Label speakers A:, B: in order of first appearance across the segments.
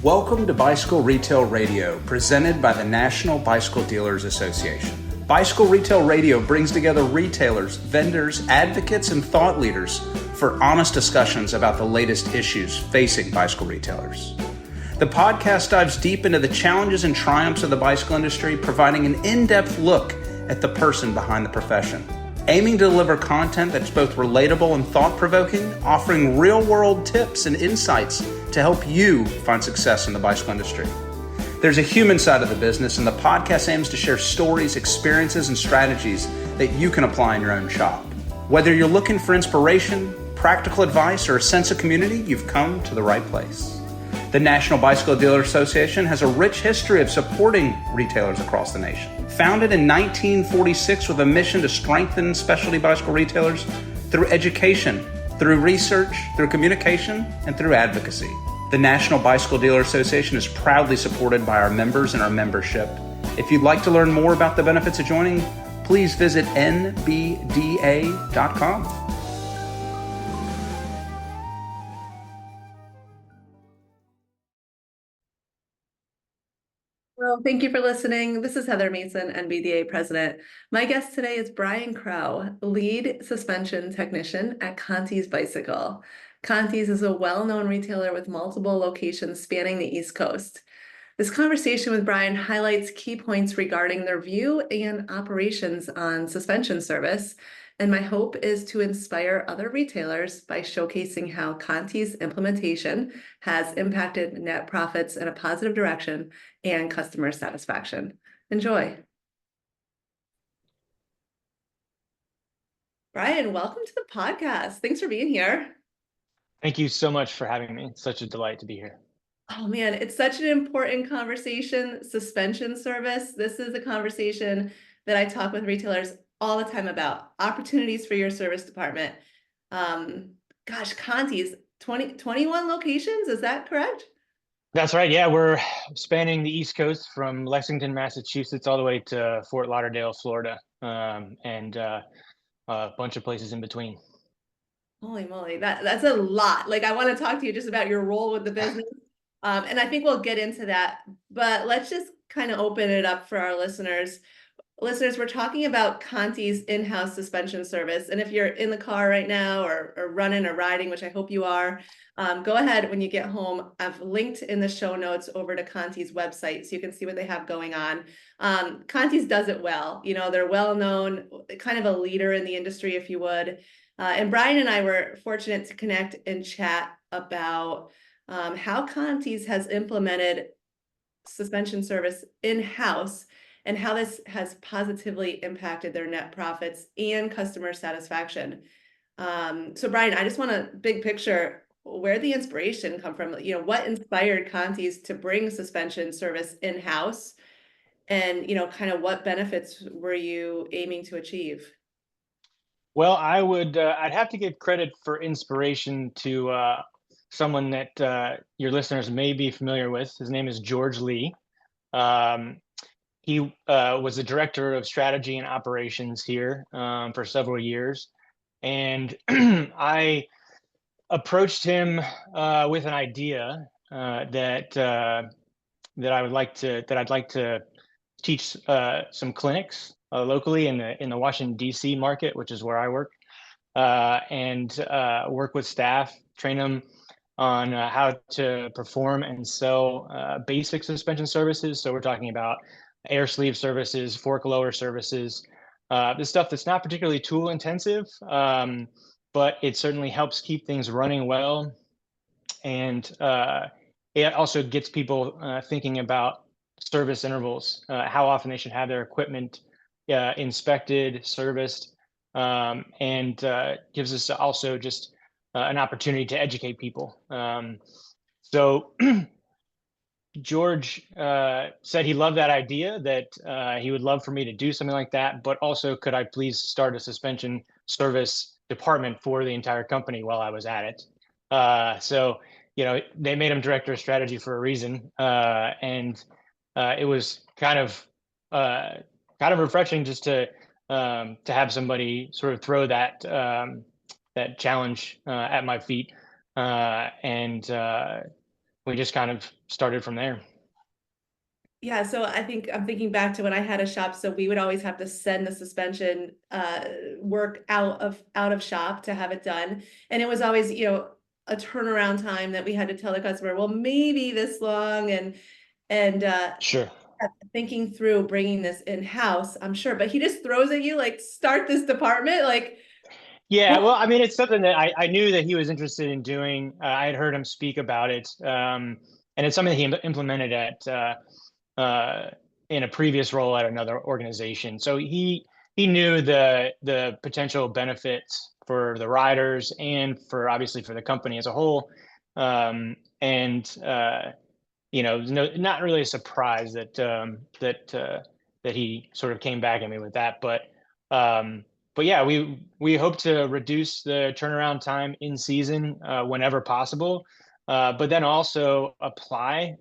A: Welcome to Bicycle Retail Radio, presented by the National Bicycle Dealers Association. Bicycle Retail Radio brings together retailers, vendors, advocates, and thought leaders for honest discussions about the latest issues facing bicycle retailers. The podcast dives deep into the challenges and triumphs of the bicycle industry, providing an in-depth look at the person behind the profession. Aiming to deliver content that's both relatable and thought-provoking, offering real-world tips and insights to help you find success in the bicycle industry. There's a human side of the business, and the podcast aims to share stories, experiences, and strategies that you can apply in your own shop. Whether you're looking for inspiration, practical advice, or a sense of community, you've come to the right place. The National Bicycle Dealer Association has a rich history of supporting retailers across the nation. Founded in 1946 with a mission to strengthen specialty bicycle retailers through education, through research, through communication, and through advocacy. The National Bicycle Dealer Association is proudly supported by our members and our membership. If you'd like to learn more about the benefits of joining, please visit nbda.com.
B: Well, thank you for listening. This is Heather Mason, NBDA President. My guest today is Brian Crowe, lead suspension technician at Conte's Bicycle. Conte's is a well-known retailer with multiple locations spanning the East Coast. This conversation with Brian highlights key points regarding their view and operations on suspension service, and my hope is to inspire other retailers by showcasing how Conte's implementation has impacted net profits in a positive direction and customer satisfaction. Enjoy. Brian, welcome to the podcast. Thanks for being here.
C: Thank you so much for having me. It's such a delight to be here.
B: Oh man, it's such an important conversation, suspension service. This is a conversation that I talk with retailers all the time about, opportunities for your service department. Gosh, Conte's 21 locations, is that correct?
C: That's right. Yeah, we're spanning the East Coast from Lexington, Massachusetts, all the way to Fort Lauderdale, Florida, and a bunch of places in between.
B: Holy moly, that's a lot. Like, I want to talk to you just about your role with the business. And I think we'll get into that, but let's just kind of open it up for our listeners. Listeners, we're talking about Conte's in-house suspension service. And if you're in the car right now or running or riding, which I hope you are, go ahead when you get home. I've linked in the show notes over to Conte's website so you can see what they have going on. Conte's does it well. You know, they're well known, kind of a leader in the industry, if you would. And Brian and I were fortunate to connect and chat about how Conte's has implemented suspension service in-house and how this has positively impacted their net profits and customer satisfaction. So Brian, I just want a big picture, where the inspiration come from? You know, what inspired Conte's to bring suspension service in-house, and, you know, kind of what benefits were you aiming to achieve?
C: Well, I'd have to give credit for inspiration to someone that your listeners may be familiar with. His name is George Lee. He was the director of strategy and operations here for several years, and I approached him with an idea that I'd like to teach some clinics locally in the Washington D.C. market, which is where I work, and work with staff, train them on how to perform and sell basic suspension services. So we're talking about air sleeve services, fork lower services, the stuff that's not particularly tool intensive, but it certainly helps keep things running well. And it also gets people thinking about service intervals, how often they should have their equipment inspected, serviced, and gives us also just an opportunity to educate people. So George said he loved that idea, that he would love for me to do something like that, but also could I please start a suspension service department for the entire company while I was at it. So, you know, they made him director of strategy for a reason. And it was kind of refreshing just to have somebody sort of throw that challenge at my feet. And we just kind of started from there.
B: Yeah, so I think I'm thinking back to when I had a shop, so we would always have to send the suspension work out of shop to have it done. And it was always, a turnaround time that we had to tell the customer, well, maybe this long, and
C: Sure.
B: thinking through bringing this in-house, I'm sure, but he just throws at you like, start this department, like,
C: Yeah, well, I mean, it's something that I knew that he was interested in doing. I had heard him speak about it, and it's something that he implemented uh, in a previous role at another organization. So he knew the potential benefits for the riders and for obviously for the company as a whole. And no, not really a surprise that he sort of came back at me with that. But yeah, we hope to reduce the turnaround time in season whenever possible, but then also apply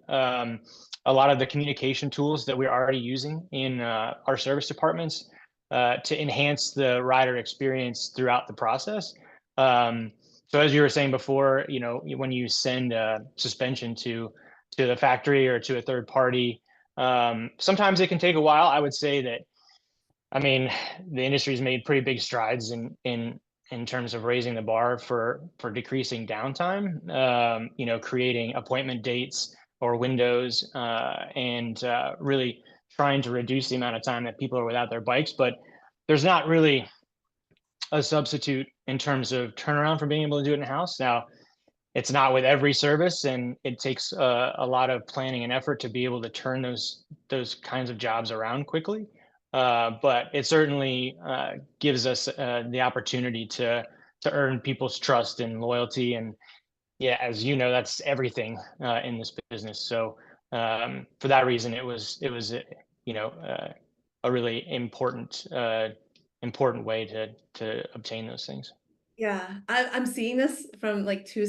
C: a lot of the communication tools that we're already using in our service departments to enhance the rider experience throughout the process. So as you were saying before, when you send a suspension to the factory or to a third party, sometimes it can take a while. I would say that, I mean, the industry's made pretty big strides in terms of raising the bar for decreasing downtime. Creating appointment dates or windows, and really trying to reduce the amount of time that people are without their bikes. But there's not really a substitute in terms of turnaround for being able to do it in house. Now, it's not with every service, and it takes a lot of planning and effort to be able to turn those kinds of jobs around quickly. But it certainly gives us the opportunity to earn people's trust and loyalty. And yeah, as you know, that's everything in this business. So for that reason, it was a really important way to obtain those things.
B: yeah, I'm seeing this from like two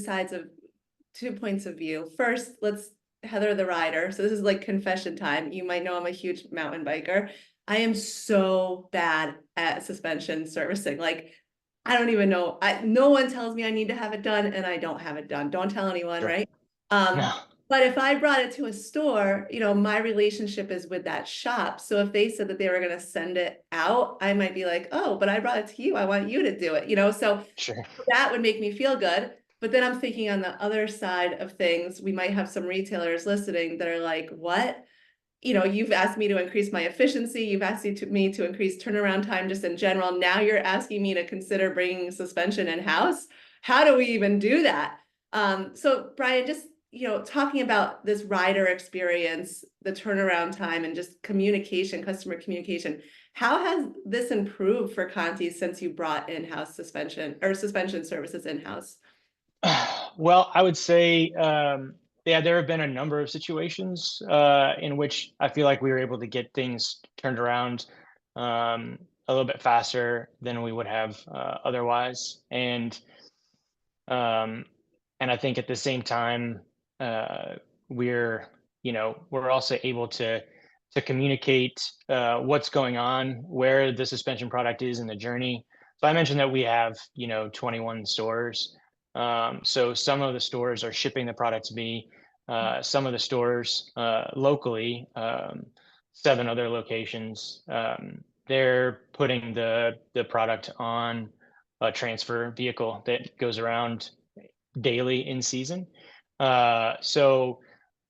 B: points of view. First, let's Heather the rider. So this is like confession time. You might know I'm a huge mountain biker. I am so bad at suspension servicing. Like, I don't even know. No one tells me I need to have it done, and I don't have it done. Don't tell anyone,
C: Sure.
B: right?
C: No.
B: But if I brought it to a store, my relationship is with that shop. So if they said that they were going to send it out, I might be like, oh, but I brought it to you. I want you to do it, So
C: Sure.
B: that would make me feel good. But then I'm thinking on the other side of things, we might have some retailers listening that are like, what? You've asked me to increase my efficiency. You've asked me to increase turnaround time just in general. Now you're asking me to consider bringing suspension in-house. How do we even do that? So Brian, just, talking about this rider experience, the turnaround time and just communication, customer communication, how has this improved for Conti since you brought in-house suspension services in-house?
C: Well, I would say, yeah, there have been a number of situations in which I feel like we were able to get things turned around a little bit faster than we would have otherwise. Um, and I think at the same time, we're, we're also able to communicate what's going on, where the suspension product is in the journey. So I mentioned that we have, 21 stores. So some of the stores are shipping the product to me. Some of the stores locally, 7 other locations, they're putting the product on a transfer vehicle that goes around daily in season. So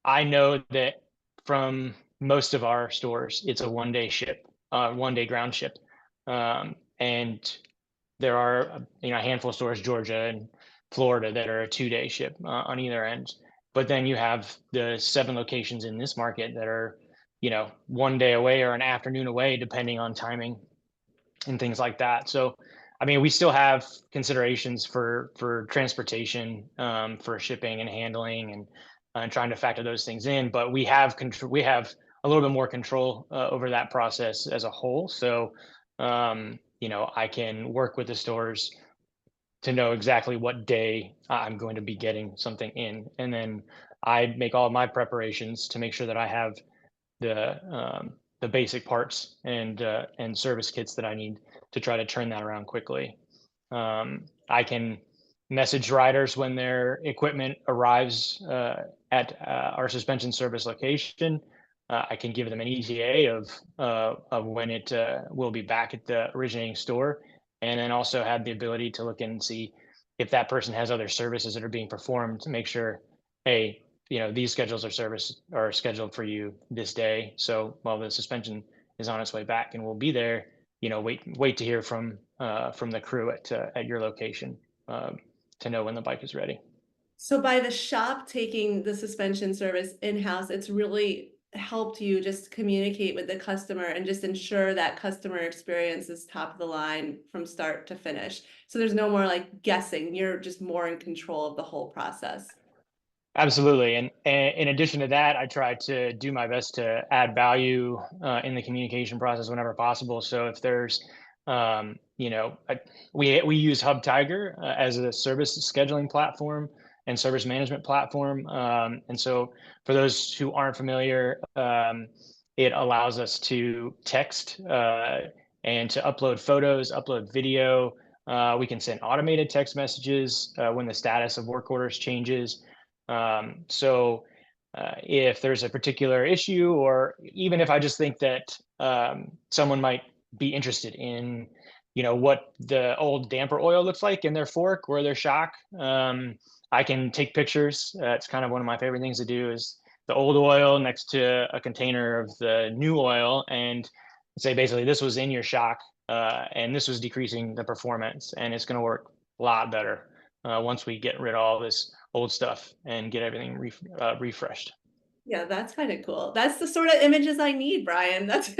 C: I know that from most of our stores, it's a 1-day ship, 1-day ground ship. And there are, a handful of stores, Georgia and Florida, that are a 2-day ship on either end. But then you have the 7 locations in this market that are, 1 day away or an afternoon away, depending on timing and things like that. So, I mean, we still have considerations for transportation, for shipping and handling, and trying to factor those things in. But we have a little bit more control over that process as a whole. So, I can work with the stores to know exactly what day I'm going to be getting something in, and then I make all of my preparations to make sure that I have the basic parts and service kits that I need to try to turn that around quickly. I can message riders when their equipment arrives at our suspension service location. I can give them an ETA of when it will be back at the originating store, and then also have the ability to look in and see if that person has other services that are being performed to make sure, hey, these schedules or service are scheduled for you this day. So while the suspension is on its way back and we'll be there, wait to hear from the crew at your location to know when the bike is ready.
B: So by the shop taking the suspension service in-house, it's really helped you just communicate with the customer and just ensure that customer experience is top of the line from start to finish. So there's no more like guessing, you're just more in control of the whole process.
C: Absolutely. And in addition to that, I try to do my best to add value in the communication process whenever possible. So if there's, we use Hub Tiger as a service scheduling platform and service management platform. And so for those who aren't familiar, it allows us to text and to upload photos, upload video. We can send automated text messages when the status of work orders changes. So if there's a particular issue, or even if I just think that someone might be interested in, what the old damper oil looks like in their fork or their shock, I can take pictures. It's kind of one of my favorite things to do is the old oil next to a container of the new oil and say, basically, this was in your shock and this was decreasing the performance, and it's going to work a lot better once we get rid of all this old stuff and get everything refreshed.
B: Yeah, that's kind of cool. That's the sort of images I need, Brian. That's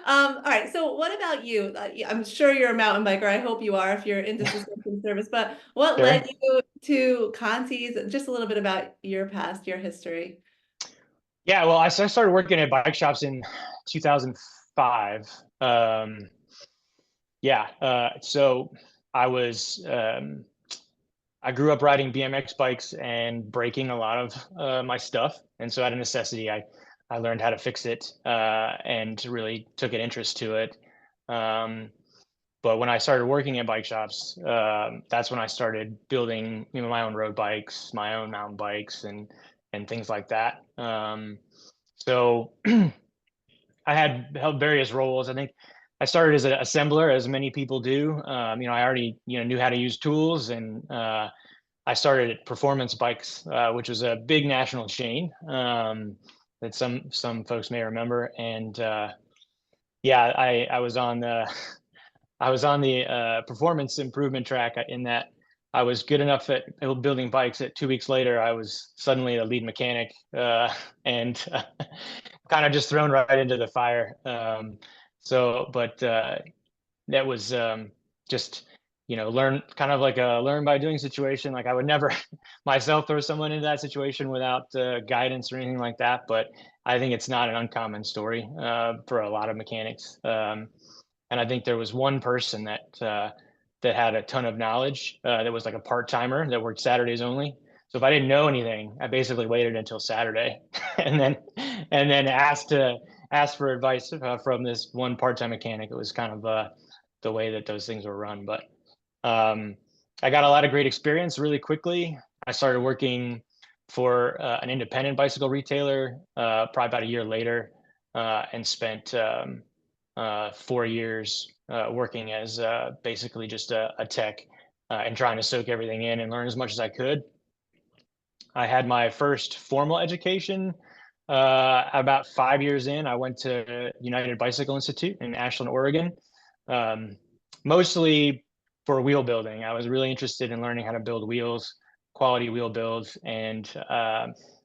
B: all right. So what about you? I'm sure you're a mountain biker. I hope you are if you're into suspension service, but what
C: Sure.
B: led you to Conti's? Just a little bit about your past, your history.
C: Yeah, well, I started working at bike shops in 2005. So I was I grew up riding BMX bikes and breaking a lot of my stuff, and so out of necessity, I learned how to fix it and really took an interest to it. But when I started working at bike shops, that's when I started building, my own road bikes, my own mountain bikes, and things like that. So I had held various roles. I think I started as an assembler, as many people do. I already knew how to use tools, and I started at Performance Bikes, which was a big national chain that some folks may remember. And I was on the performance improvement track in that I was good enough at building bikes that 2 weeks later I was suddenly a lead mechanic and kind of just thrown right into the fire. But that was just learn, kind of like a learn by doing situation. Like I would never myself throw someone into that situation without guidance or anything like that. But I think it's not an uncommon story for a lot of mechanics. And I think there was one person that had a ton of knowledge that was like a part-timer that worked Saturdays only. So if I didn't know anything, I basically waited until Saturday and then asked for advice from this one part-time mechanic. It was kind of the way that those things were run. But I got a lot of great experience really quickly. I started working for an independent bicycle retailer probably about a year later and spent 4 years working as basically just a tech and trying to soak everything in and learn as much as I could. I had my first formal education about 5 years in. I went to United Bicycle Institute in Ashland, Oregon, mostly for wheel building. I was really interested in learning how to build wheels, quality wheel builds, and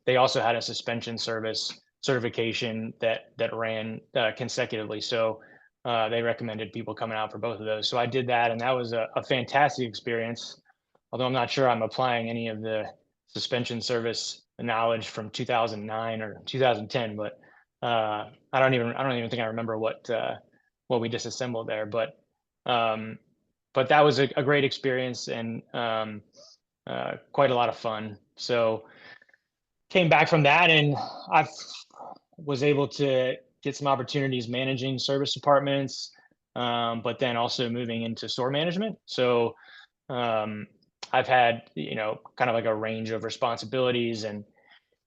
C: they also had a suspension service certification that ran consecutively. So they recommended people coming out for both of those. So I did that, and that was a fantastic experience. Although I'm not sure I'm applying any of the suspension service knowledge from 2009 or 2010, but I don't even think I remember what we disassembled there. But that was a great experience and quite a lot of fun. So came back from that, and I was able to get some opportunities managing service departments, but then also moving into store management. So I've had, kind of like a range of responsibilities. And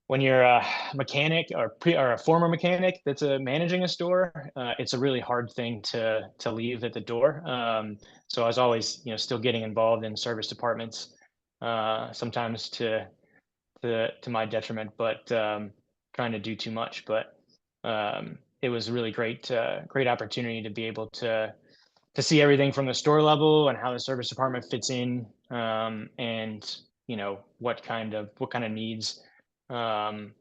C: when you're a mechanic or a former mechanic that's managing a store, it's a really hard thing to leave at the door. So I was always, still getting involved in service departments, sometimes to my detriment, but trying to do too much. But it was a really great opportunity to be able to see everything from the store level and how the service department fits in, and what kind of needs um,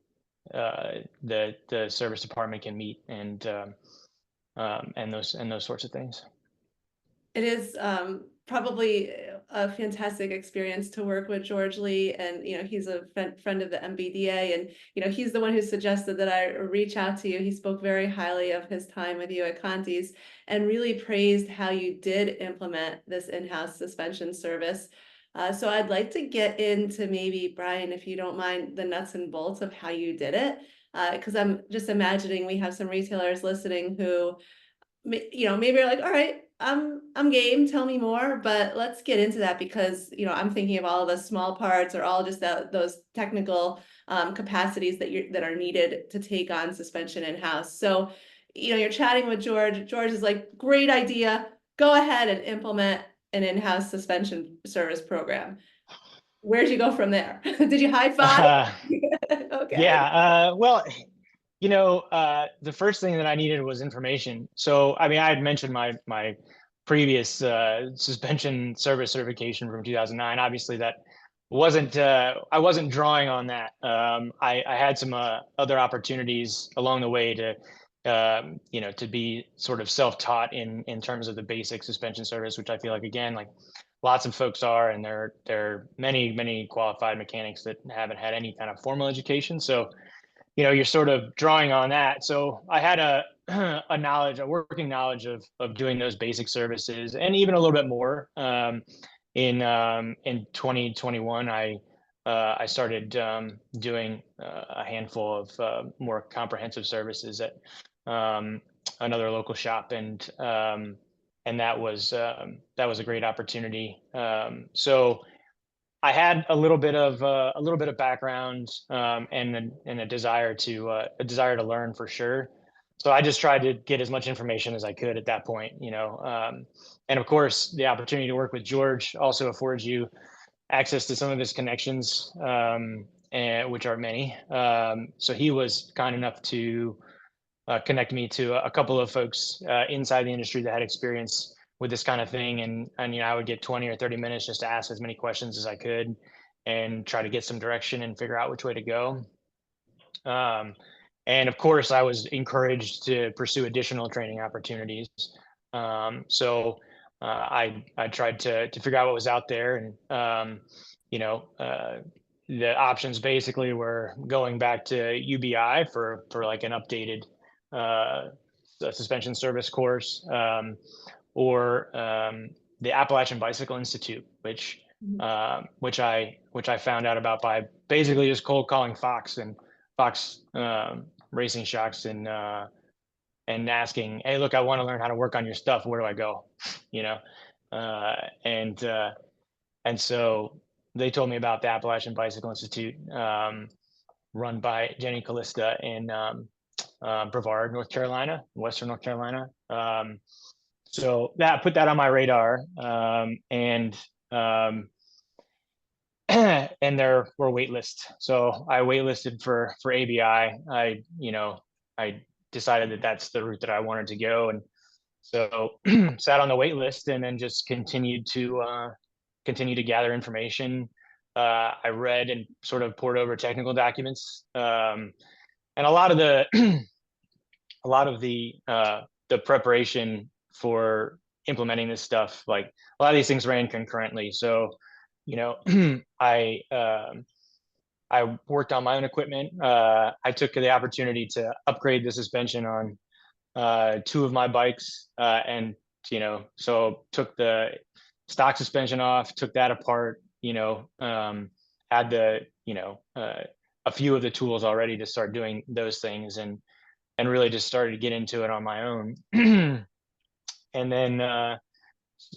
C: the service department can meet, and those sorts of things.
B: It is probably a fantastic experience to work with George Lee, and he's a friend of the MBDA, and he's the one who suggested that I reach out to you. He spoke very highly of his time with you at Conte's and really praised how you did implement this in-house suspension service. So I'd like to get into, maybe, Brian, if you don't mind, the nuts and bolts of how you did it, because I'm just imagining we have some retailers listening who maybe you're like, all right, I'm game, tell me more. But let's get into that, because I'm thinking of all the small parts, or all just those technical capacities that are needed to take on suspension in-house. So you're chatting with George. George is like, great idea, go ahead and implement an in-house suspension service program. Where'd you go from there? Did you high five? Okay.
C: Yeah. Well, the first thing that I needed was information. So, I mean, I had mentioned my previous suspension service certification from 2009. Obviously, that wasn't I wasn't drawing on that. I had some other opportunities along the way to be sort of self-taught in terms of the basic suspension service, which I feel like, again, like lots of folks are, and there are many qualified mechanics that haven't had any kind of formal education. So you're sort of drawing on that. So I had a working knowledge of doing those basic services, and even a little bit more. In 2021, I started doing a handful of more comprehensive services at another local shop, and that was a great opportunity. So I had a little bit of background, and a desire to learn, for sure. So I just tried to get as much information as I could at that point, and of course the opportunity to work with George also affords you access to some of his connections, and which are many. So he was kind enough to connect me to a couple of folks inside the industry that had experience with this kind of thing, and I would get 20 or 30 minutes just to ask as many questions as I could and try to get some direction and figure out which way to go. And of course, I was encouraged to pursue additional training opportunities. So I tried to figure out what was out there, and the options basically were going back to UBI for like an updated suspension service course, or the Appalachian Bicycle Institute, which I found out about by basically just cold calling Fox Racing Shocks, and asking, hey, look, I want to learn how to work on your stuff. Where do I go? You know, and so they told me about the Appalachian Bicycle Institute, run by Jenny Callista in Brevard, North Carolina, Western North Carolina. So that put that on my radar, and and there were wait lists. So I waitlisted for ABI. I decided that that's the route that I wanted to go, and so sat on the wait list, and then just continued to gather information. I read and sort of poured over technical documents, and a lot of the preparation for implementing this stuff, like a lot of these things ran concurrently. So, I worked on my own equipment. I took the opportunity to upgrade the suspension on two of my bikes, and so took the stock suspension off, took that apart. Had a few of the tools already to start doing those things, and really just started to get into it on my own. And then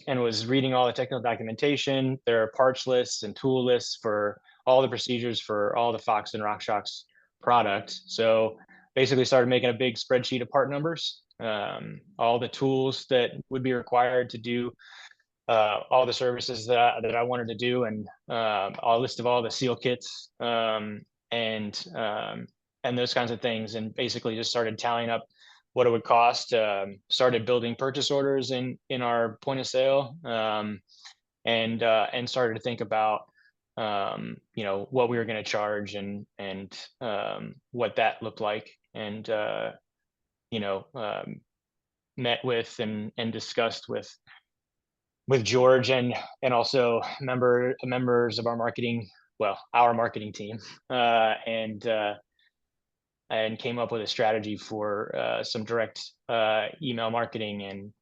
C: was reading all the technical documentation. There are parts lists and tool lists for all the procedures for all the Fox and RockShox products. So basically started making a big spreadsheet of part numbers, all the tools that would be required to do all the services that I wanted to do, and a list of all the seal kits, and those kinds of things, and basically just started tallying up what it would cost. Started building purchase orders in our point of sale, and started to think about what we were going to charge, and what that looked like, and met with and discussed with George and also members of our marketing team, and came up with a strategy for some direct email marketing,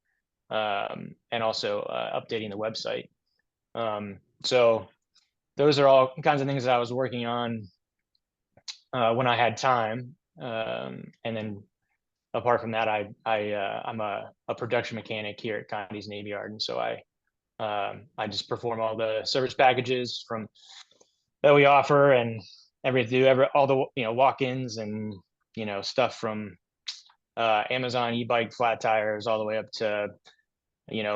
C: and also updating the website. So those are all kinds of things that I was working on when I had time. And then apart from that, I'm a production mechanic here at Conte's Navy Yard, and so I just perform all the service packages that we offer, and all the walk-ins, and stuff from Amazon e-bike flat tires all the way up to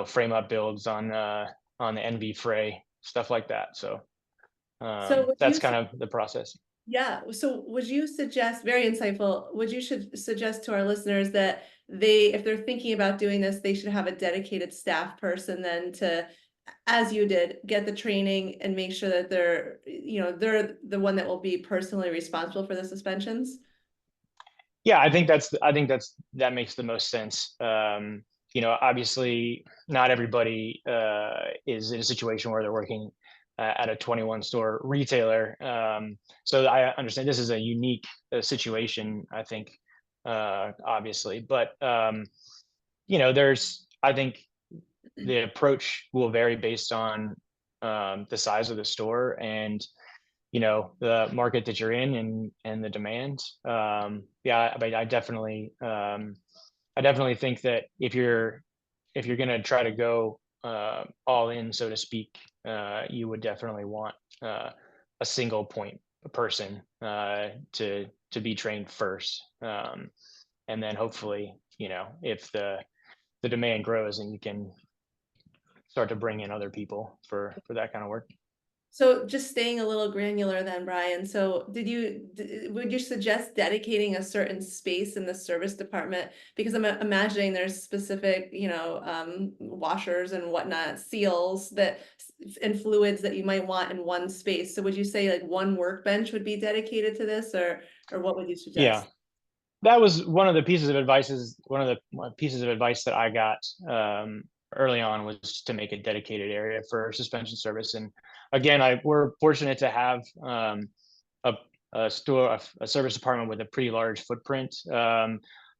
C: frame up builds on the NV Fray, stuff like that. So that's kind of the process.
B: Yeah. So would you suggest, very insightful, should suggest to our listeners that if they're thinking about doing this, they should have a dedicated staff person then to, as you did, get the training and make sure that they're the one that will be personally responsible for the suspensions?
C: Yeah, I think that makes the most sense. Obviously not everybody is in a situation where they're working at a 21 store retailer. So I understand this is a unique situation, I think, obviously, but I think the approach will vary based on the size of the store and the market that you're in, and the demand. Yeah, but I definitely think that if you're going to try to go all in, so to speak, you would definitely want a single point person to be trained first, and then hopefully if the demand grows, and you can start to bring in other people for that kind of work.
B: So just staying a little granular then, Brian. So would you suggest dedicating a certain space in the service department? Because I'm imagining there's specific, washers and whatnot, seals and fluids that you might want in one space. So would you say like one workbench would be dedicated to this, or what would you suggest?
C: Yeah, that was one of the pieces of advice that I got early on, was to make a dedicated area for suspension service. And again, we're fortunate to have a service department with a pretty large footprint.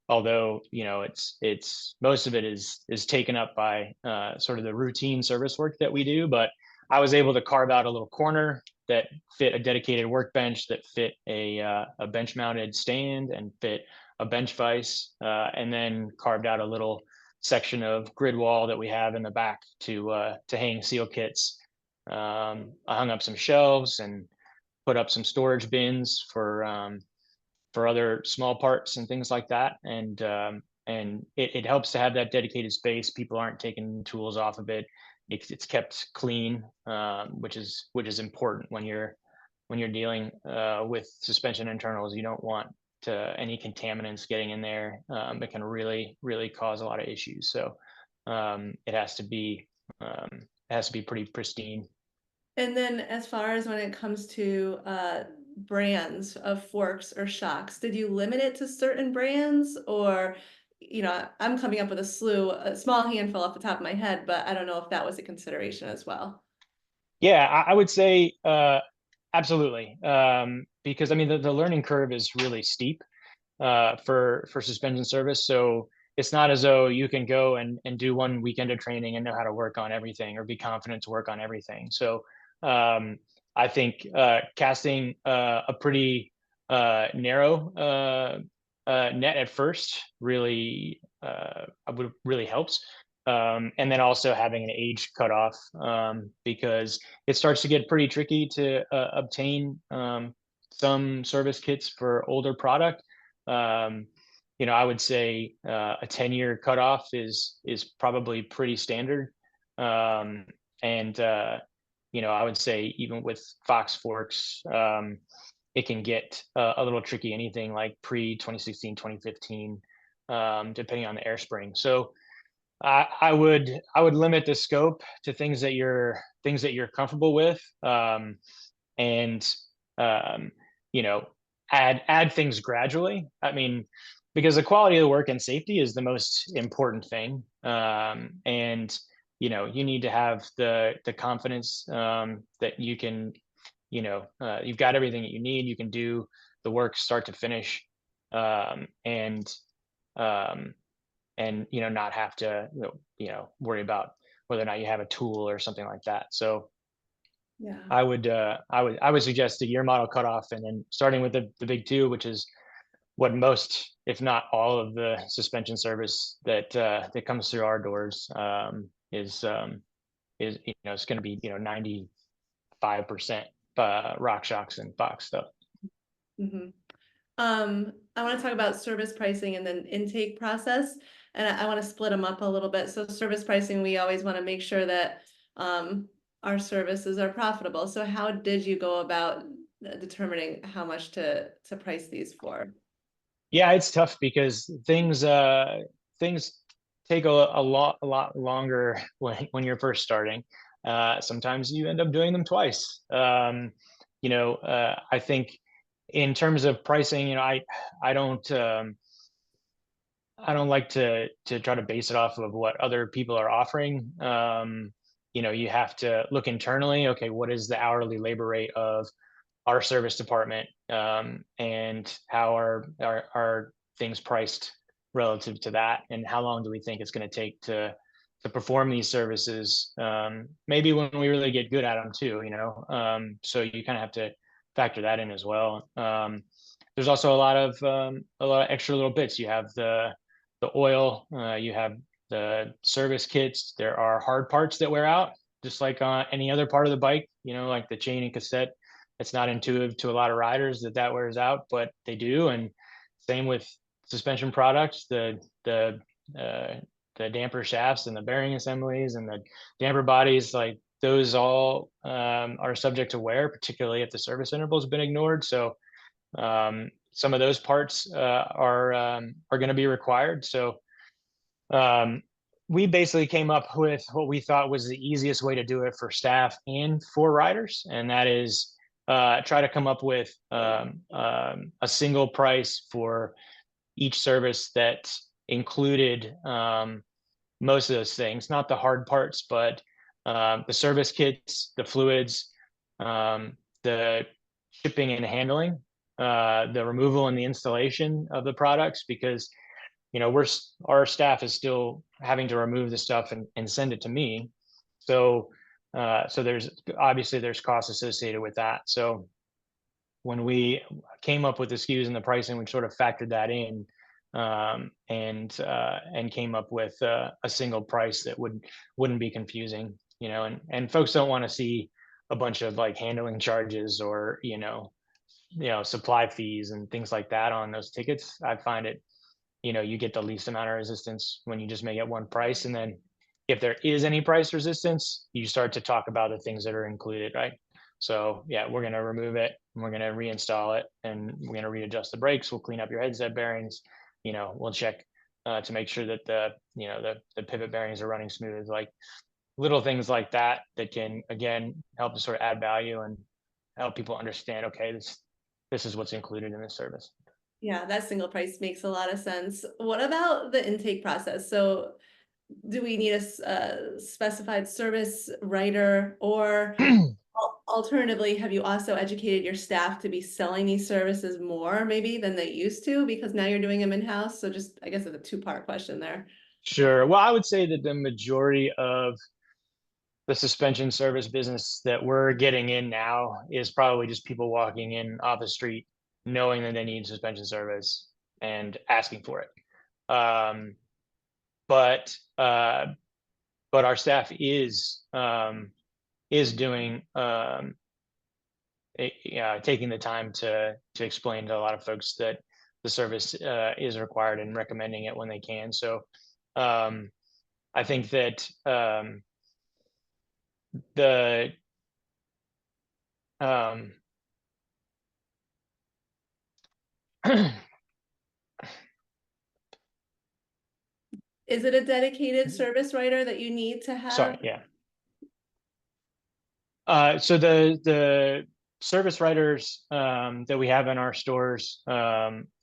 C: Although it's most of it is taken up by sort of the routine service work that we do. But I was able to carve out a little corner that fit a dedicated workbench, that fit a bench mounted stand, and fit a bench vise, and then carved out a little section of grid wall that we have in the back to hang seal kits. I hung up some shelves and put up some storage bins for other small parts and things like that. And it helps to have that dedicated space. People aren't taking tools off of it. It's kept clean, which is important when you're dealing with suspension internals. You don't want any contaminants getting in there. It can really cause a lot of issues. So it has to be pretty pristine.
B: And then as far as when it comes to brands of forks or shocks, did you limit it to certain brands, or I'm coming up with a small handful off the top of my head, but I don't know if that was a consideration as well.
C: Yeah, I would say absolutely, because I mean the learning curve is really steep for suspension service. So it's not as though you can go and do one weekend of training and know how to work on everything, or be confident to work on everything. So I think casting a pretty narrow net at first really helps. And then also having an age cutoff, because it starts to get pretty tricky to obtain some service kits for older product. I would say a 10-year cutoff is probably pretty standard. And I would say even with Fox Forks, it can get a little tricky, anything like pre 2016, 2015, depending on the air spring. So I would limit the scope to things that you're comfortable with, and um, you know add things gradually. I mean, because the quality of the work and safety is the most important thing, and you need to have the confidence that you can, you've got everything that you need. You can do the work start to finish, and um, not have to worry about whether or not you have a tool or something like that. So
B: Yeah.
C: I would suggest a year model cutoff, and then starting with the big two, which is what most, if not all, of the suspension service that comes through our doors is it's going to be 95% RockShox and Fox stuff.
B: Mm-hmm. I want to talk about service pricing and then intake process, and I want to split them up a little bit. So service pricing, we always want to make sure that our services are profitable. So how did you go about determining how much to price these for?
C: Yeah, it's tough because things take a lot longer when you're first starting. Sometimes you end up doing them twice. I think in terms of pricing, I don't I don't like to try to base it off of what other people are offering. You have to look internally. Okay, what is the hourly labor rate of our service department, and how are things priced relative to that, and how long do we think it's going to take to perform these services, maybe when we really get good at them too, so you kind of have to factor that in as well. There's also a lot of extra little bits. You have the oil, you have the service kits. There are hard parts that wear out, just like any other part of the bike, like the chain and cassette. It's not intuitive to a lot of riders that wears out, but they do. And same with suspension products, the damper shafts and the bearing assemblies and the damper bodies, like those all are subject to wear, particularly if the service interval has been ignored. So some of those parts are going to be required. So we basically came up with what we thought was the easiest way to do it for staff and for riders, and that is try to come up with a single price for each service that included most of those things, not the hard parts, but the service kits, the fluids, the shipping and handling, the removal and the installation of the products, because our staff is still having to remove the stuff and send it to me. So there's costs associated with that. So when we came up with the SKUs and the pricing, we sort of factored that in, and came up with a single price that wouldn't be confusing, and folks don't want to see a bunch of like handling charges or supply fees and things like that on those tickets. I find it, you get the least amount of resistance when you just make it one price. And then if there is any price resistance, you start to talk about the things that are included, right? So yeah, we're going to remove it, and we're going to reinstall it, and we're going to readjust the brakes. We'll clean up your headset bearings. We'll check to make sure that the pivot bearings are running smooth. Like little things like that can again help to sort of add value and help people understand, okay, this is what's included in this service.
B: Yeah, that single price makes a lot of sense. What about the intake process? So do we need a specified service writer, or alternatively, have you also educated your staff to be selling these services more maybe than they used to, because now you're doing them in-house? So just, I guess it's a two-part question there.
C: Sure. Well, I would say that the majority of the suspension service business that we're getting in now is probably just people walking in off the street, knowing that they need suspension service and asking for it. But but our staff is doing taking the time to explain to a lot of folks that the service is required and recommending it when they can. So I think that the
B: Is it a dedicated service writer that you need to have?
C: sorry, yeah. So the service writers that we have in our stores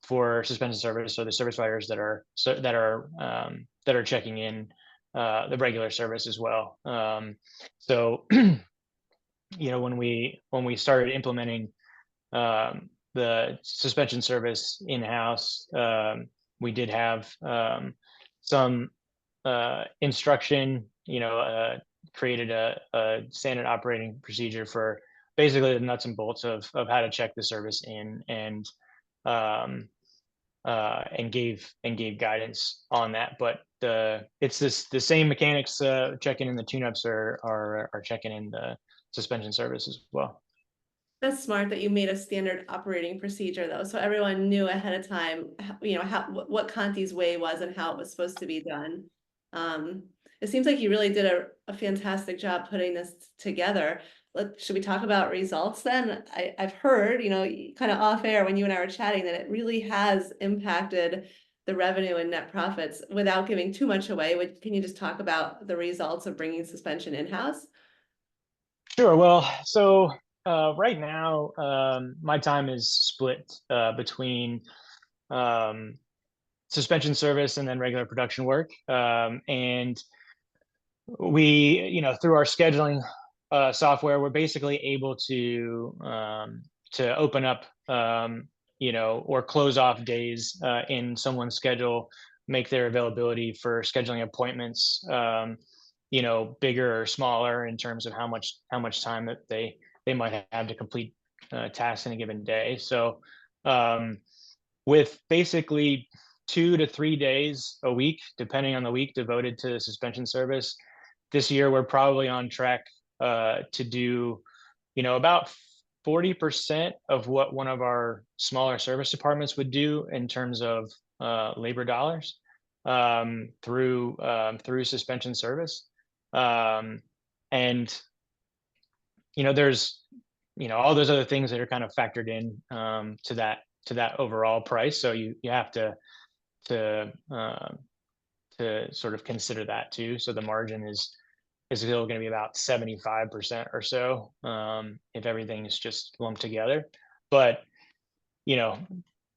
C: for suspension service, so the service writers that are checking in the regular service as well. So when we started implementing the suspension service in-house, we did have some instruction, created a standard operating procedure for basically the nuts and bolts of how to check the service in, and gave guidance on that. But it's the same mechanics checking in the tune-ups are checking in the suspension service as well.
B: That's smart that you made a standard operating procedure though, so everyone knew ahead of time, what Conti's way was and how it was supposed to be done. It seems like you really did a fantastic job putting this together. Should we talk about results then? I've heard, kind of off air when you and I were chatting, that it really has impacted the revenue and net profits. Without giving too much away, can you just talk about the results of bringing suspension in-house?
C: Sure. Well, so right now, my time is split between suspension service and then regular production work. And we, through our scheduling software, we're basically able to open up, or close off days in someone's schedule, make their availability for scheduling appointments, bigger or smaller in terms of how much time that they might have to complete tasks in a given day. So with basically 2 to 3 days a week, depending on the week, devoted to the suspension service, this year we're probably on track to do, about 40% of what one of our smaller service departments would do in terms of labor dollars through suspension service. And there's all those other things that are kind of factored in to that overall price. So you have to sort of consider that too. So the margin is still going to be about 75% or so if everything is just lumped together. But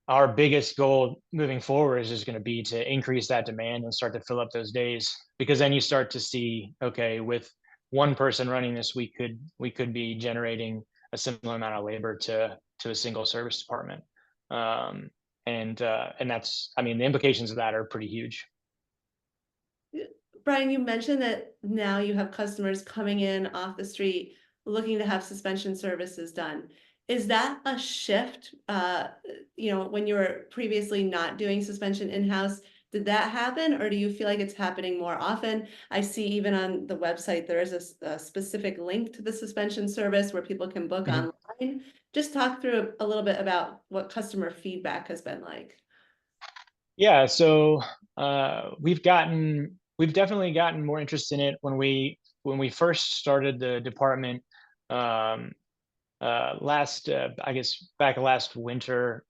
C: our biggest goal moving forward is just going to be to increase that demand and start to fill up those days, because then you start to see, okay, with one person running this, we could be generating a similar amount of labor to a single service department. And that's, the implications of that are pretty huge.
B: Brian, you mentioned that now you have customers coming in off the street looking to have suspension services done. Is that a shift? When you were previously not doing suspension in-house, did that happen, or do you feel like it's happening more often? I see even on the website there is a specific link to the suspension service where people can book online. Just talk through a little bit about what customer feedback has been like.
C: Yeah, so we've definitely gotten more interest in it. When we first started the department I guess back last winter,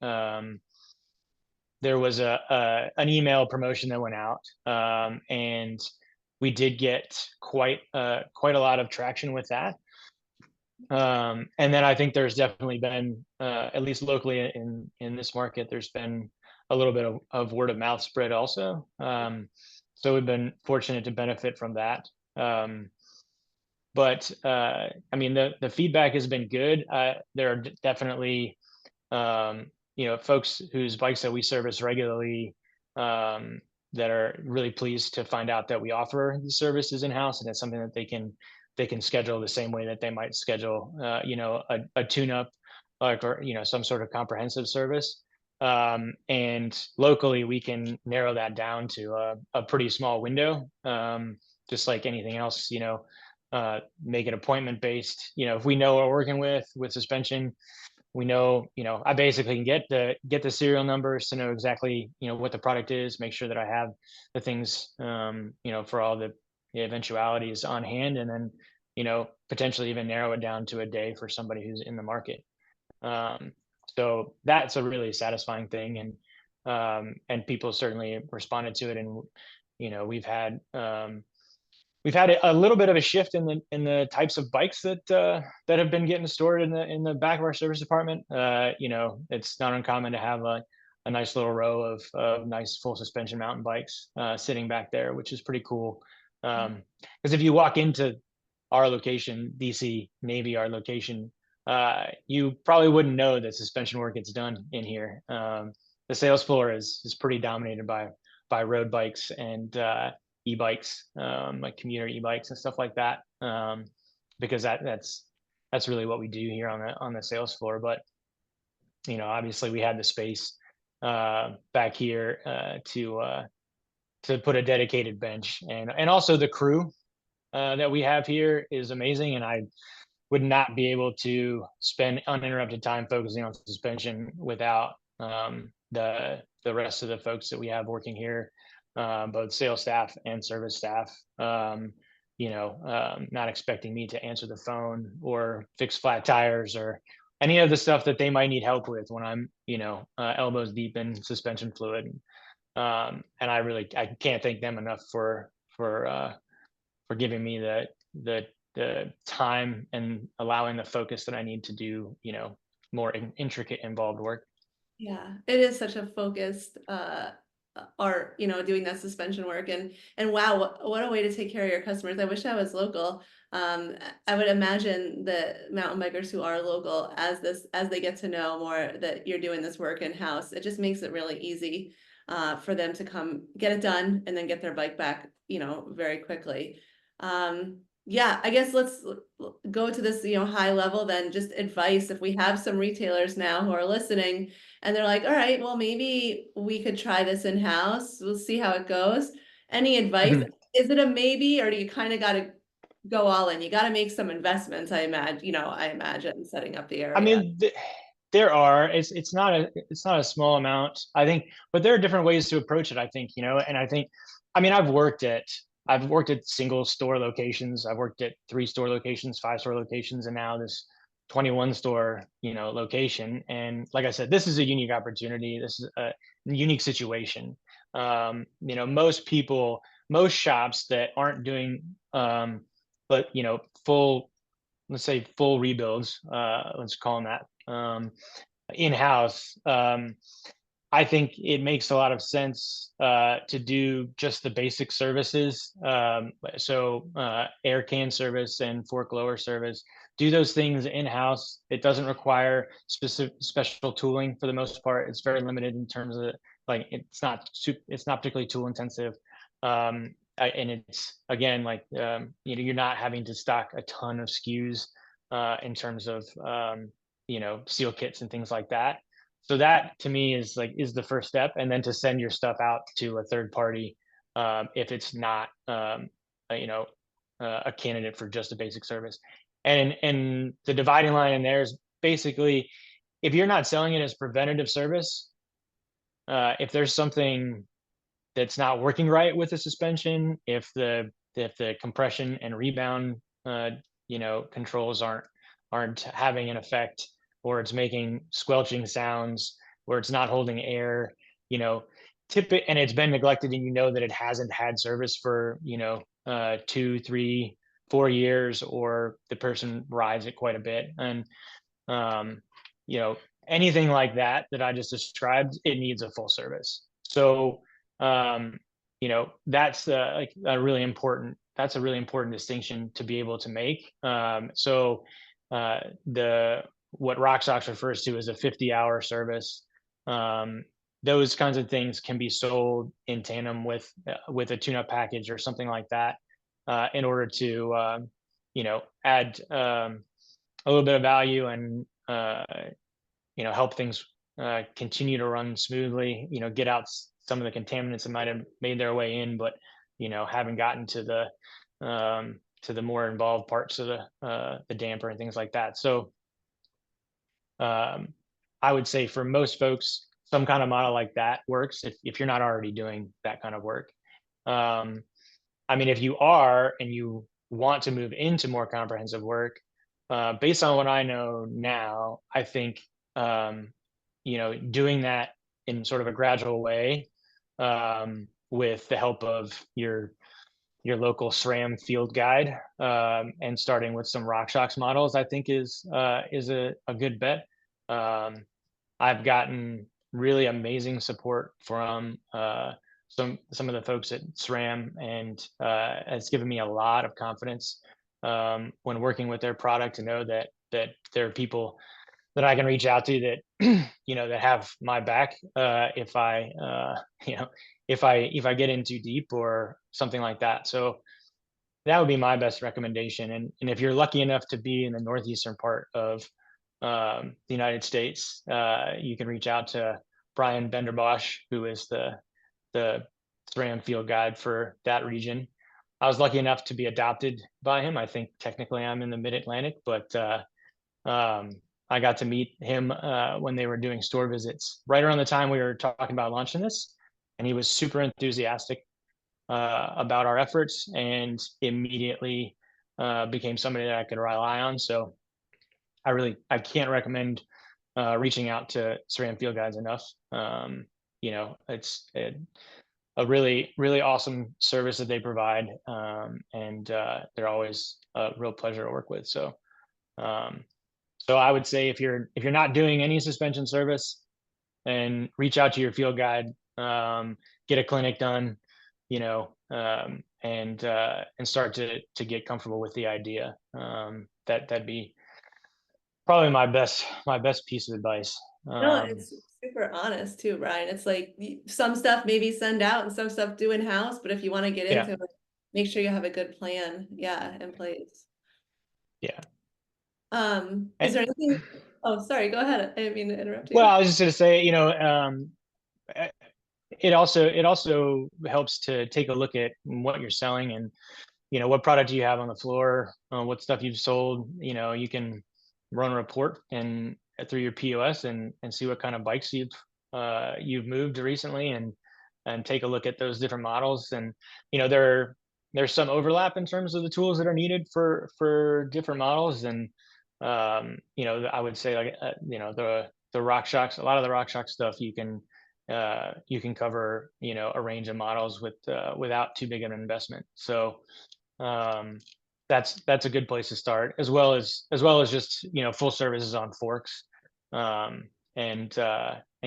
C: there was an email promotion that went out, and we did get quite a lot of traction with that. And then I think there's definitely been, at least locally in this market, there's been a little bit of word of mouth spread also. So we've been fortunate to benefit from that. But the feedback has been good. There are definitely folks whose bikes that we service regularly that are really pleased to find out that we offer the services in-house, and it's something that they can schedule the same way that they might schedule a tune-up, or some sort of comprehensive service. And locally we can narrow that down to a pretty small window just like anything else, make it appointment based. If we know what we're working with suspension, we know, I basically can get the serial numbers to know exactly, what the product is, make sure that I have the things, for all the eventualities on hand, and then, potentially even narrow it down to a day for somebody who's in the market. Um, so that's a really satisfying thing. And people certainly responded to it. And, we've had a little bit of a shift in the types of bikes that have been getting stored in the back of our service department. It's not uncommon to have a nice little row of nice full suspension mountain bikes sitting back there, which is pretty cool. Because if you walk into our location, DC Navy, our location, you probably wouldn't know that suspension work gets done in here. The sales floor is pretty dominated by road bikes and e-bikes, like commuter e-bikes and stuff like that, because that's really what we do here on the sales floor. But obviously we had the space back here to put a dedicated bench, and also the crew that we have here is amazing, and I would not be able to spend uninterrupted time focusing on suspension without the rest of the folks that we have working here, both sales staff and service staff. Not expecting me to answer the phone or fix flat tires or any of the stuff that they might need help with when I'm, elbows deep in suspension fluid. And I can't thank them enough for giving me the time and allowing the focus that I need to do, more intricate, involved work.
B: Yeah, it is such a focused art, doing that suspension work, and wow, what a way to take care of your customers. I wish I was local. I would imagine the mountain bikers who are local, as they get to know more that you're doing this work in-house, it just makes it really easy for them to come get it done and then get their bike back, very quickly. Yeah, I guess let's go to this, high level, then just advice. If we have some retailers now who are listening and they're like, all right, well, maybe we could try this in-house. We'll see how it goes. Any advice?
C: Mhm.
B: Is it a maybe, or do you kind of got to go all in? You got to make some investments, I imagine setting up the
C: I
B: area.
C: mean, there are. It's not a small amount, I think, but there are different ways to approach it, I think, and I think, I mean, I've worked at single store locations. I've worked at 3-store locations, 5-store locations, and now this 21 store, location. And like I said, this is a unique opportunity. This is a unique situation. Most shops that aren't doing, but full, let's say full rebuilds, let's call them that, in-house. I think it makes a lot of sense to do just the basic services. Air can service and fork lower service. Do those things in-house. It doesn't require special tooling for the most part. It's very limited in terms of, like, it's not particularly tool intensive. And it's, again, like, you're not having to stock a ton of SKUs in terms of seal kits and things like that. So that, to me, is the first step, and then to send your stuff out to a third party if it's not a candidate for just a basic service. And the dividing line in there is basically, if you're not selling it as preventative service, if there's something that's not working right with the suspension, if the compression and rebound controls aren't having an effect, or it's making squelching sounds, or it's not holding air, and it's been neglected, and that it hasn't had service for 2, 3, 4 years, or the person rides it quite a bit, and um, anything like that I just described, it needs a full service. So that's like a really important distinction to be able to make. What RockSox refers to as a 50-hour service, those kinds of things can be sold in tandem with a tune-up package or something like that, in order to add a little bit of value and help things continue to run smoothly, get out some of the contaminants that might have made their way in, but haven't gotten to to the more involved parts of the damper and things like that. So I would say for most folks, some kind of model like that works if you're not already doing that kind of work. I mean, if you are and you want to move into more comprehensive work, based on what I know now, I think doing that in sort of a gradual way, with the help of your local SRAM field guide, and starting with some RockShox models, I think is a good bet. I've gotten really amazing support from some of the folks at SRAM, and it's given me a lot of confidence when working with their product to know that there are people that I can reach out to that that have my back if I if I get in too deep or something like that. So that would be my best recommendation. And if you're lucky enough to be in the northeastern part of the United States, you can reach out to Brian Benderbosch, who is the SRAM field guide for that region. I was lucky enough to be adopted by him. I think technically I'm in the Mid-Atlantic, but I got to meet him when they were doing store visits right around the time we were talking about launching this, and he was super enthusiastic about our efforts and immediately became somebody that I could rely on. So I can't recommend reaching out to SRAM field guides enough. It's a really, really awesome service that they provide, and they're always a real pleasure to work with. So I would say if you're not doing any suspension service, and reach out to your field guide, get a clinic done, and start to get comfortable with the idea. That'd be probably my best piece of advice.
B: No, it's super honest too, Brian. It's like some stuff maybe send out and some stuff do in house, but if you want to get into it, make sure you have a good plan, in place.
C: Yeah.
B: Is there anything? Oh, sorry, go ahead. I didn't mean to interrupt you.
C: Well, I was just going to say, it also helps to take a look at what you're selling and what product you have on the floor, what stuff you've sold. You can run a report and through your POS and see what kind of bikes you've moved recently, and take a look at those different models. And there's some overlap in terms of the tools that are needed for different models. And I would say, like the RockShox, a lot of the RockShox stuff you can cover a range of models without too big of an investment. So that's a good place to start, as well as just full services on forks, and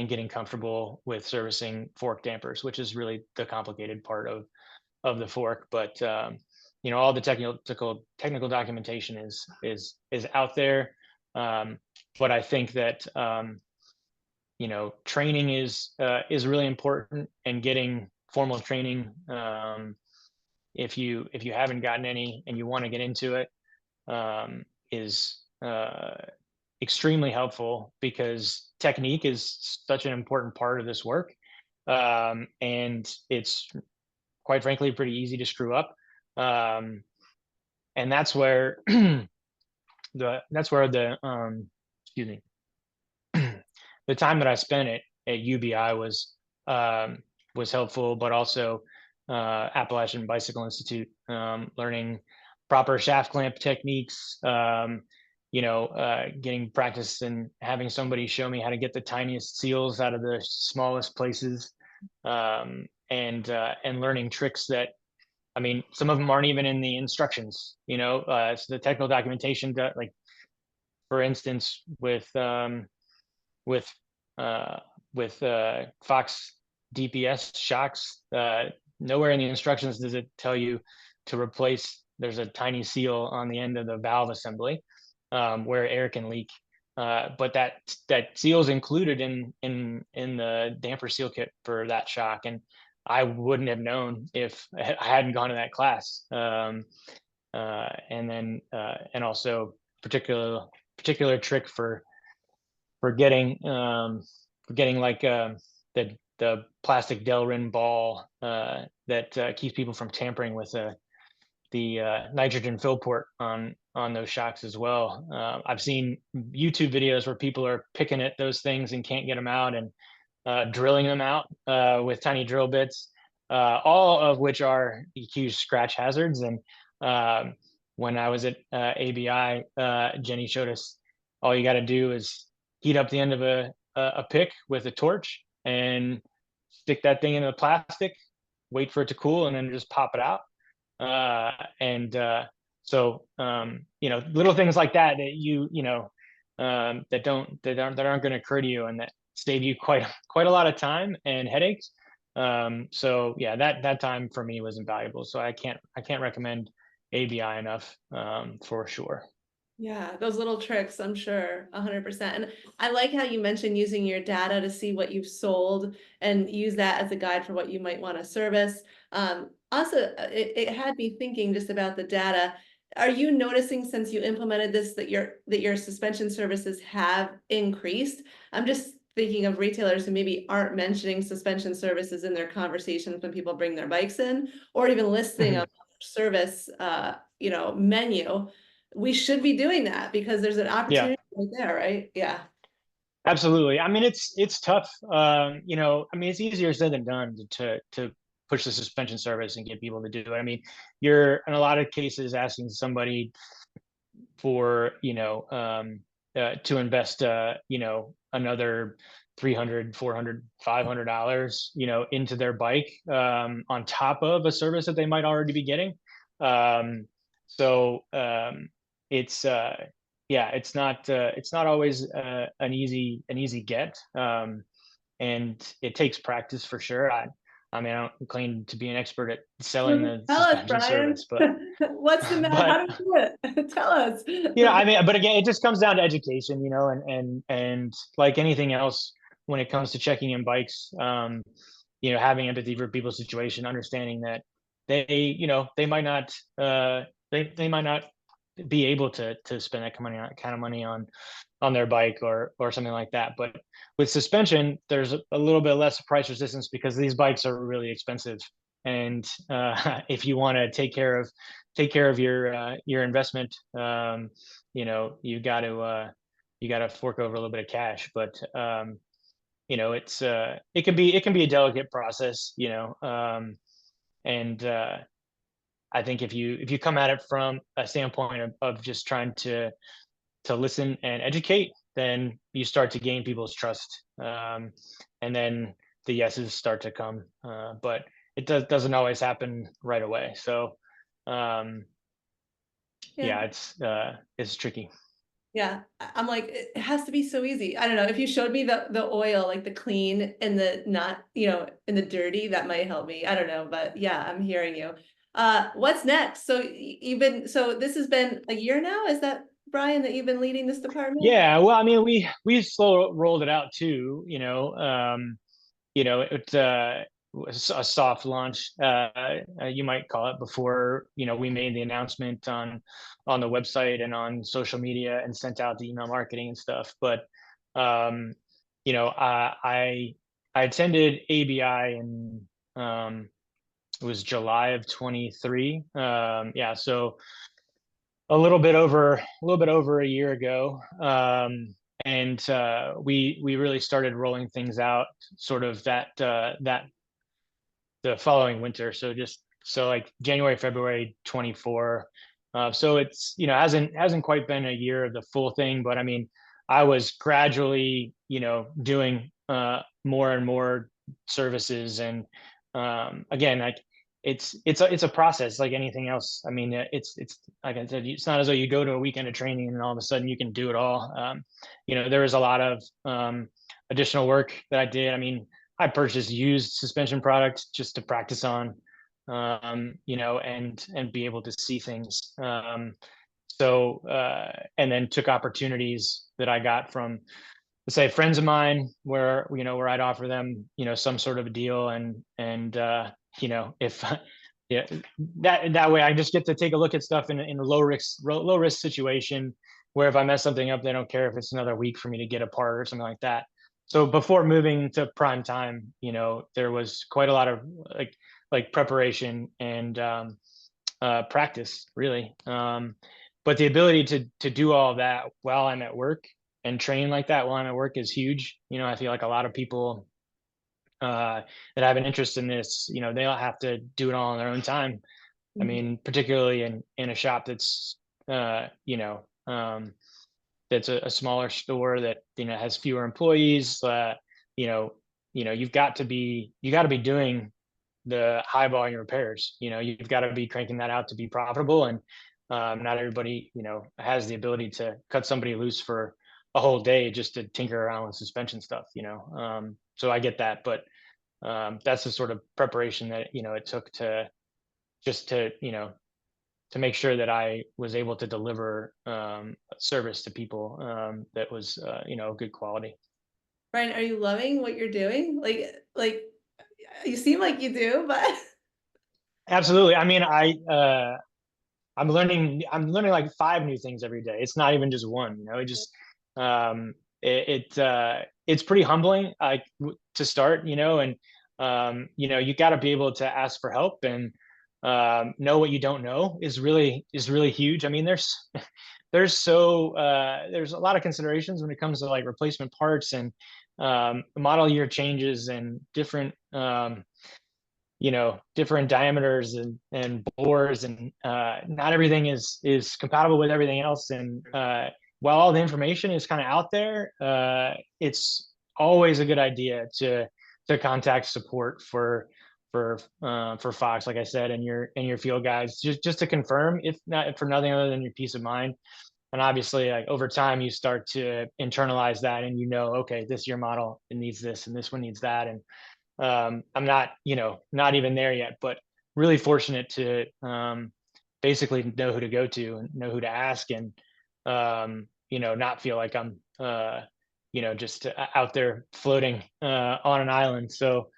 C: getting comfortable with servicing fork dampers, which is really the complicated part of the fork. But all the technical documentation is out there. But I think that training is really important, and getting formal training, if you haven't gotten any and you want to get into it, is extremely helpful, because technique is such an important part of this work, and it's quite frankly pretty easy to screw up, and that's where the excuse me, the time that I spent at UBI was helpful, but also Appalachian Bicycle Institute, learning proper shaft clamp techniques, getting practice and having somebody show me how to get the tiniest seals out of the smallest places, and learning tricks that, I mean, some of them aren't even in the instructions. So the technical documentation, like for instance, with Fox DPS shocks, nowhere in the instructions does it tell you to replace. There's a tiny seal on the end of the valve assembly, where air can leak, but that seal is included in the damper seal kit for that shock, and I wouldn't have known if I hadn't gone to that class. And then and also particular trick for getting like the plastic Delrin ball that keeps people from tampering with nitrogen fill port on those shocks as well. I've seen YouTube videos where people are picking at those things and can't get them out, and drilling them out with tiny drill bits, all of which are huge scratch hazards. And when I was at ABI, Jenny showed us all you got to do is heat up the end of a pick with a torch and stick that thing into the plastic, wait for it to cool, and then just pop it out. So little things like that that aren't going to occur to you, and that save you quite a lot of time and headaches. So yeah, that time for me was invaluable. So I can't recommend ABI enough, for sure.
B: Yeah, those little tricks, I'm sure, 100%. And I like how you mentioned using your data to see what you've sold and use that as a guide for what you might want to service. Also, it had me thinking just about the data. Are you noticing, since you implemented this, that your suspension services have increased? I'm just thinking of retailers who maybe aren't mentioning suspension services in their conversations when people bring their bikes in, or even listing a service menu. We should be doing that because there's an opportunity right there, right? Yeah.
C: Absolutely. I mean, it's tough. I mean, it's easier said than done to push the suspension service and get people to do it. I mean, you're in a lot of cases asking somebody for, to invest, another $300, $400, $500, into their bike, on top of a service that they might already be getting. It's it's not always an easy get, and it takes practice for sure. I mean, I don't claim to be an expert at selling the
B: Tell us,
C: suspension
B: Brian.
C: service, but
B: What's the matter? How do you do it? Tell us.
C: I mean, but again, it just comes down to education, and like anything else, when it comes to checking in bikes, having empathy for people's situation, understanding that they might not they might not be able to spend that kind of money on their bike or something like that. But with suspension, there's a little bit less price resistance because these bikes are really expensive. And if you want to take care of your investment, you got to fork over a little bit of cash. But it can be a delicate process, and I think if you come at it from a standpoint of just trying to listen and educate, then you start to gain people's trust, and then the yeses start to come. But it doesn't always happen right away. So it's tricky.
B: Yeah, I'm like, it has to be so easy. I don't know. If you showed me the oil, like the clean and the not, and the dirty, that might help me. I don't know, but yeah, I'm hearing you. What's next? So so this has been a year now. Is that, Brian, that you've been leading this department?
C: Yeah, well, I mean, we slow rolled it out too. It was a soft launch, you might call it, before we made the announcement on the website and on social media and sent out the email marketing and stuff. But I attended ABI in it was July of 23. So a little bit over a year ago. And we really started rolling things out sort of that the following winter. So like January, February 24. So it's hasn't quite been a year of the full thing, but I mean, I was gradually doing more and more services, and again, like it's a process like anything else. I mean, it's like I said, it's not as though you go to a weekend of training and all of a sudden you can do it all. There was a lot of additional work that I did. I mean, I purchased used suspension products just to practice on, and be able to see things. And then took opportunities that I got from, let's say, friends of mine, where I'd offer them some sort of a deal, and if that way I just get to take a look at stuff in a low risk situation, where if I mess something up, they don't care if it's another week for me to get a part or something like that. So before moving to prime time, there was quite a lot of like preparation and practice, really. But the ability to do all of that while I'm at work and train like that while I'm at work is huge. I feel like a lot of people that have an interest in this, they'll have to do it all on their own time. I mean, particularly in a shop that's, that's a smaller store that, has fewer employees. You've got to be doing the high volume repairs. You've got to be cranking that out to be profitable. And not everybody, has the ability to cut somebody loose for a whole day just to tinker around with suspension stuff, so I get that, but that's the sort of preparation that, it took to just to make sure that I was able to deliver service to people that was, good quality.
B: Brian, are you loving what you're doing? Like you seem like you do, but
C: Absolutely. I mean, I'm learning like 5 new things every day. It's not even just one, it just, it's pretty humbling, to start, and, you got to be able to ask for help and, know what you don't know is really huge. I mean, there's there's a lot of considerations when it comes to like replacement parts and, model year changes and different, different diameters and bores, and not everything is compatible with everything else. And while all the information is kind of out there, it's always a good idea to contact support for Fox, like I said, and your field guys, just to confirm, if not for nothing other than your peace of mind. And obviously, like over time, you start to internalize that, and okay, this year model, it needs this, and this one needs that. And I'm not even there yet, but really fortunate to basically know who to go to and know who to ask, and not feel like I'm just out there floating on an island. So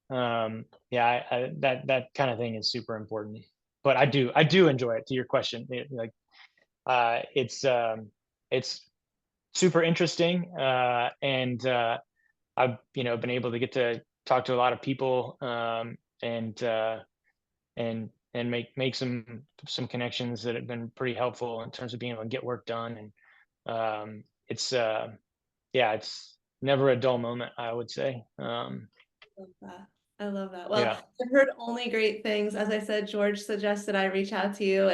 C: that kind of thing is super important. But I do enjoy it. To your question, it's super interesting, and I've been able to get to talk to a lot of people, and make some connections that have been pretty helpful in terms of being able to get work done. And it's never a dull moment, I would say.
B: I love that. Well,
C: Yeah.
B: I've heard only great things. As I said, George suggested I reach out to you,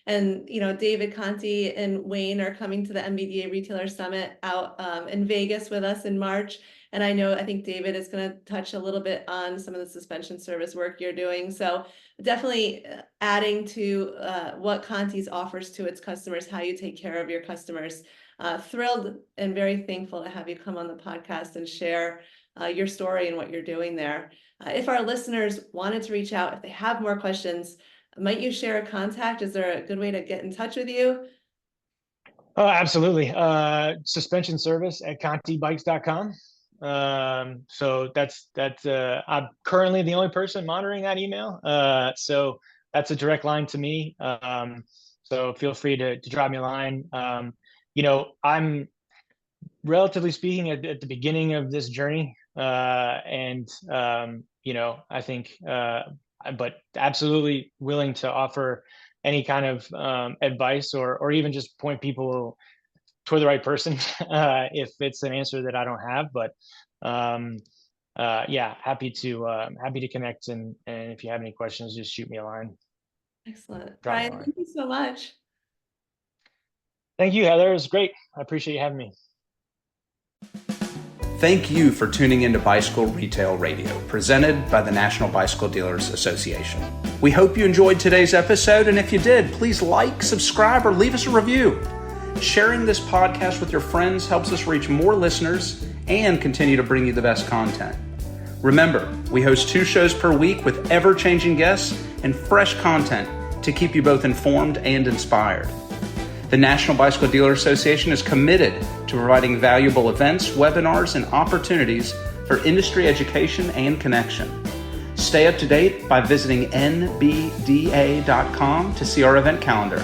B: and David, Conte, and Wayne are coming to the NBDA Retailer Summit out in Vegas with us in March. And I think David is going to touch a little bit on some of the suspension service work you're doing. So definitely adding to what Conte's offers to its customers, how you take care of your customers. Thrilled and very thankful to have you come on the podcast and share your story and what you're doing there. If our listeners wanted to reach out, if they have more questions, might you share a contact? Is there a good way to get in touch with you?
C: Oh, absolutely. Suspension service at ConteBikes.com. So that's I'm currently the only person monitoring that email. So that's a direct line to me. So feel free to drop me a line. I'm relatively speaking at the beginning of this journey. And I think, but absolutely willing to offer any kind of advice or even just point people toward the right person if it's an answer that I don't have. But happy to connect, and if you have any questions, just shoot me a line.
B: Excellent. Brian, thank you so much.
C: Thank you, Heather. It was great. I appreciate you having me.
A: Thank you for tuning into Bicycle Retail Radio, presented by the National Bicycle Dealers Association. We hope you enjoyed today's episode, and if you did, please like, subscribe, or leave us a review. Sharing this podcast with your friends helps us reach more listeners and continue to bring you the best content. Remember, we host 2 shows per week with ever-changing guests and fresh content to keep you both informed and inspired. The National Bicycle Dealer Association is committed to providing valuable events, webinars, and opportunities for industry education and connection. Stay up to date by visiting nbda.com to see our event calendar.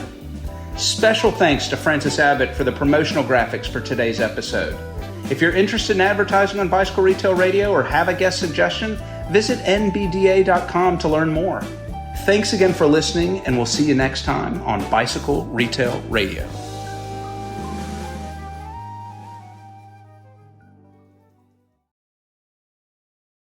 A: Special thanks to Francis Abbott for the promotional graphics for today's episode. If you're interested in advertising on Bicycle Retail Radio or have a guest suggestion, visit nbda.com to learn more. Thanks again for listening, and we'll see you next time on Bicycle Retail Radio.